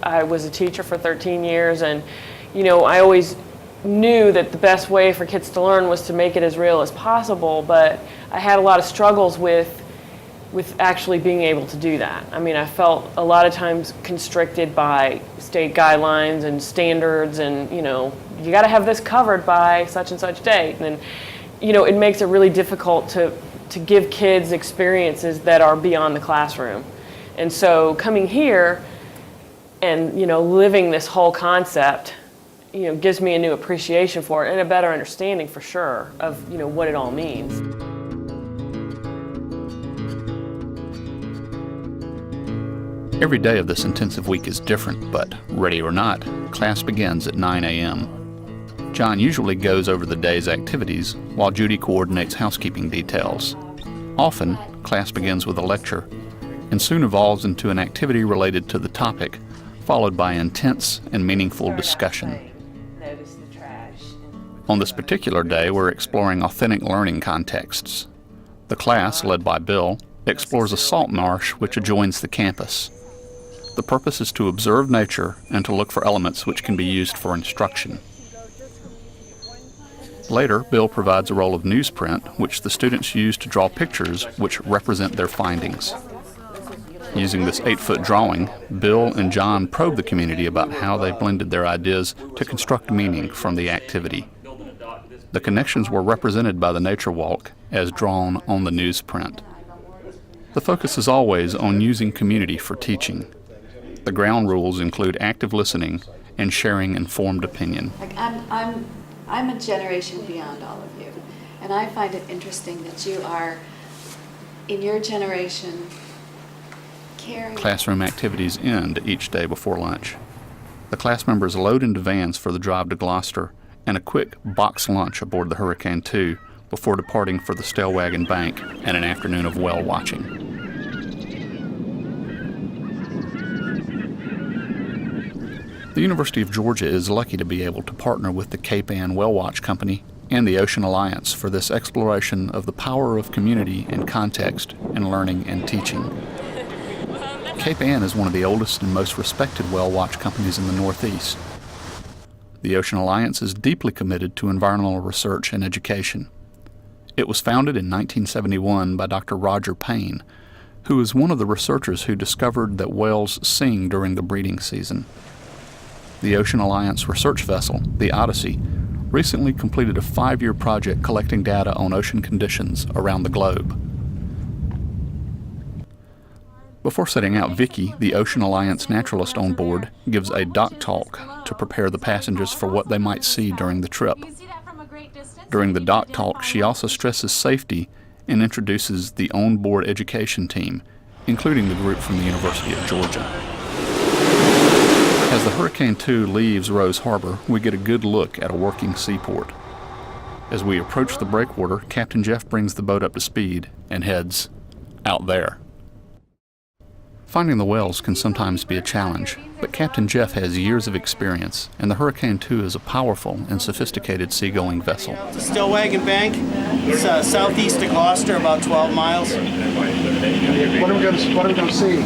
I was a teacher for 13 years, and I always knew that the best way for kids to learn was to make it as real as possible, but I had a lot of struggles with actually being able to do that. I mean, I felt a lot of times constricted by state guidelines and standards, and you got to have this covered by such and such date, and it makes it really difficult to give kids experiences that are beyond the classroom. And so coming here and living this whole concept gives me a new appreciation for it and a better understanding for sure of what it all means. Every day of this intensive week is different, but ready or not, class begins at 9 a.m. John usually goes over the day's activities while Judy coordinates housekeeping details. Often, class begins with a lecture and soon evolves into an activity related to the topic, followed by intense and meaningful discussion. On this particular day, we're exploring authentic learning contexts. The class, led by Bill, explores a salt marsh which adjoins the campus. The purpose is to observe nature and to look for elements which can be used for instruction. Later, Bill provides a roll of newsprint which the students use to draw pictures which represent their findings. Using this 8-foot drawing, Bill and John probe the community about how they blended their ideas to construct meaning from the activity. The connections were represented by the nature walk as drawn on the newsprint. The focus is always on using community for teaching. The ground rules include active listening and sharing informed opinion. I'm a generation beyond all of you, and I find it interesting that you are, in your generation, caring. Classroom activities end each day before lunch. The class members load into vans for the drive to Gloucester and a quick box lunch aboard the Hurricane II before departing for the Stellwagen Bank and an afternoon of whale watching. The University of Georgia is lucky to be able to partner with the Cape Ann Whale Watch Company and the Ocean Alliance for this exploration of the power of community and context in learning and teaching. Cape Ann is one of the oldest and most respected whale watch companies in the Northeast. The Ocean Alliance is deeply committed to environmental research and education. It was founded in 1971 by Dr. Roger Payne, who is one of the researchers who discovered that whales sing during the breeding season. The Ocean Alliance research vessel, the Odyssey, recently completed a 5-year project collecting data on ocean conditions around the globe. Before setting out, Vicky, the Ocean Alliance naturalist on board, gives a dock talk to prepare the passengers for what they might see during the trip. During the dock talk, she also stresses safety and introduces the on-board education team, including the group from the University of Georgia. As the Hurricane II leaves Rose Harbor, we get a good look at a working seaport. As we approach the breakwater, Captain Jeff brings the boat up to speed and heads out there. Finding the whales can sometimes be a challenge, but Captain Jeff has years of experience, and the Hurricane II is a powerful and sophisticated seagoing vessel. The Stellwagen Bank, it's southeast of Gloucester, about 12 miles. What are we going to see?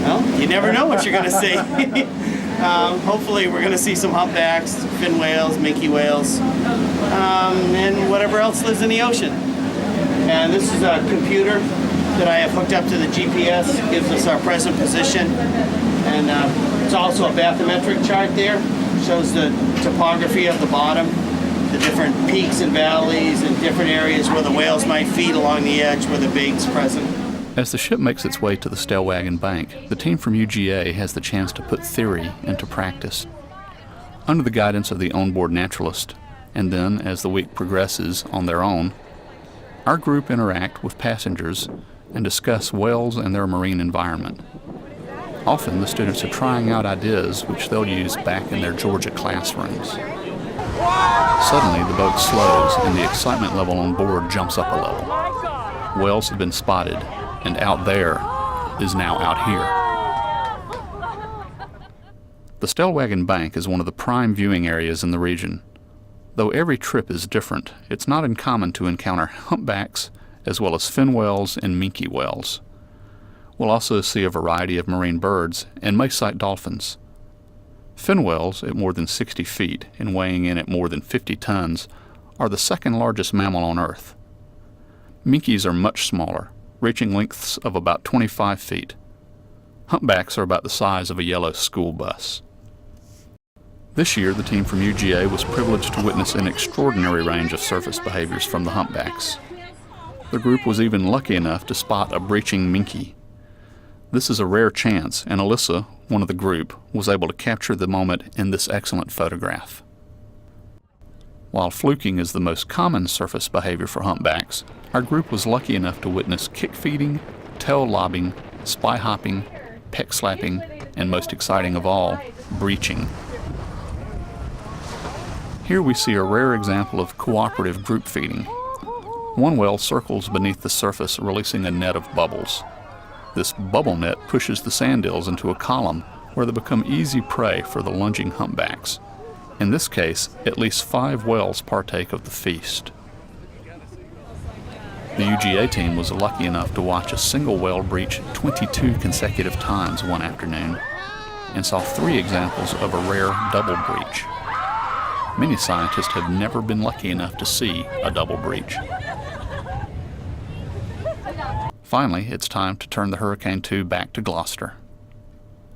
Well, you never know what you're going to see. Hopefully we're going to see some humpbacks, fin whales, minke whales, and whatever else lives in the ocean. And this is a computer that I have hooked up to the GPS. It gives us our present position. And it's also a bathymetric chart there. Shows the topography of the bottom, the different peaks and valleys and different areas where the whales might feed along the edge where the bait's present. As the ship makes its way to the Stellwagen Bank, the team from UGA has the chance to put theory into practice. Under the guidance of the onboard naturalist, and then as the week progresses on their own, our group interact with passengers and discuss whales and their marine environment. Often the students are trying out ideas which they'll use back in their Georgia classrooms. Suddenly the boat slows and the excitement level on board jumps up a level. Whales have been spotted, and out there is now out here. The Stellwagen Bank is one of the prime viewing areas in the region. Though every trip is different, it's not uncommon to encounter humpbacks as well as fin whales and minke whales. We'll also see a variety of marine birds and may sight dolphins. Fin whales, at more than 60 feet and weighing in at more than 50 tons, are the second largest mammal on Earth. Minkies are much smaller, reaching lengths of about 25 feet. Humpbacks are about the size of a yellow school bus. This year, the team from UGA was privileged to witness an extraordinary range of surface behaviors from the humpbacks. The group was even lucky enough to spot a breaching minkie. This is a rare chance, and Alyssa, one of the group, was able to capture the moment in this excellent photograph. While fluking is the most common surface behavior for humpbacks, our group was lucky enough to witness kick feeding, tail lobbing, spy hopping, peck slapping, and most exciting of all, breaching. Here we see a rare example of cooperative group feeding. One whale circles beneath the surface, releasing a net of bubbles. This bubble net pushes the sand eels into a column where they become easy prey for the lunging humpbacks. In this case, at least 5 whales partake of the feast. The UGA team was lucky enough to watch a single whale breach 22 consecutive times one afternoon and saw 3 examples of a rare double breach. Many scientists have never been lucky enough to see a double breach. Finally, it's time to turn the Hurricane II back to Gloucester.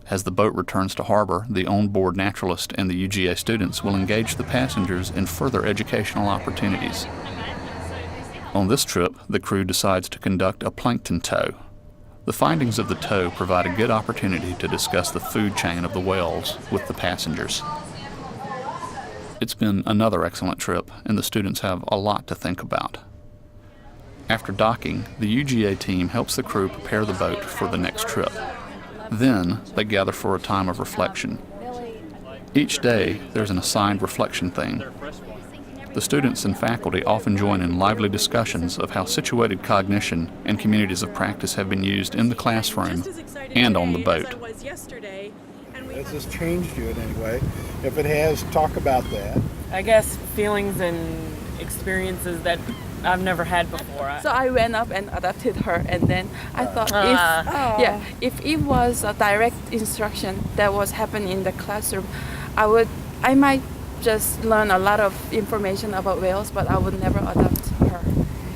As the boat returns to harbor, the onboard naturalist and the UGA students will engage the passengers in further educational opportunities. On this trip, the crew decides to conduct a plankton tow. The findings of the tow provide a good opportunity to discuss the food chain of the whales with the passengers. It's been another excellent trip, and the students have a lot to think about. After docking, the UGA team helps the crew prepare the boat for the next trip. Then, they gather for a time of reflection. Each day, there's an assigned reflection theme. The students and faculty often join in lively discussions of how situated cognition and communities of practice have been used in the classroom and on the boat. Has this changed you in any way? If it has, talk about that. I guess feelings and experiences that I've never had before. So I went up and adopted her, and then I thought if it was a direct instruction that was happening in the classroom, I might just learn a lot of information about whales, but I would never adopt her.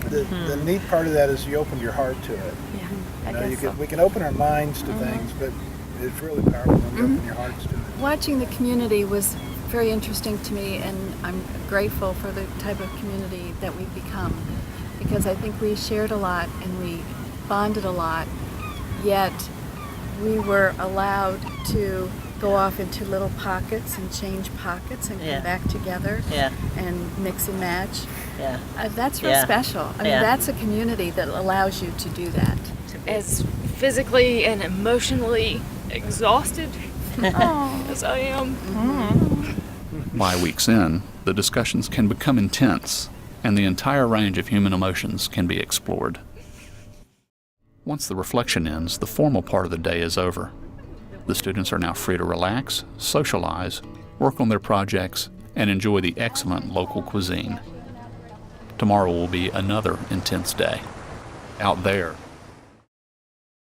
The neat part of that is you opened your heart to it. Yeah, You I know, guess so. we can open our minds to things, but it's really powerful when you open your hearts to it. Watching the community was very interesting to me, and I'm grateful for the type of community that we've become, because I think we shared a lot and we bonded a lot, yet we were allowed to go off into little pockets and change pockets and come back together and mix and match. That's real special. I mean, that's a community that allows you to do that. As physically and emotionally exhausted as I am. By week's end, the discussions can become intense, and the entire range of human emotions can be explored. Once the reflection ends, the formal part of the day is over. The students are now free to relax, socialize, work on their projects, and enjoy the excellent local cuisine. Tomorrow will be another intense day. Out there,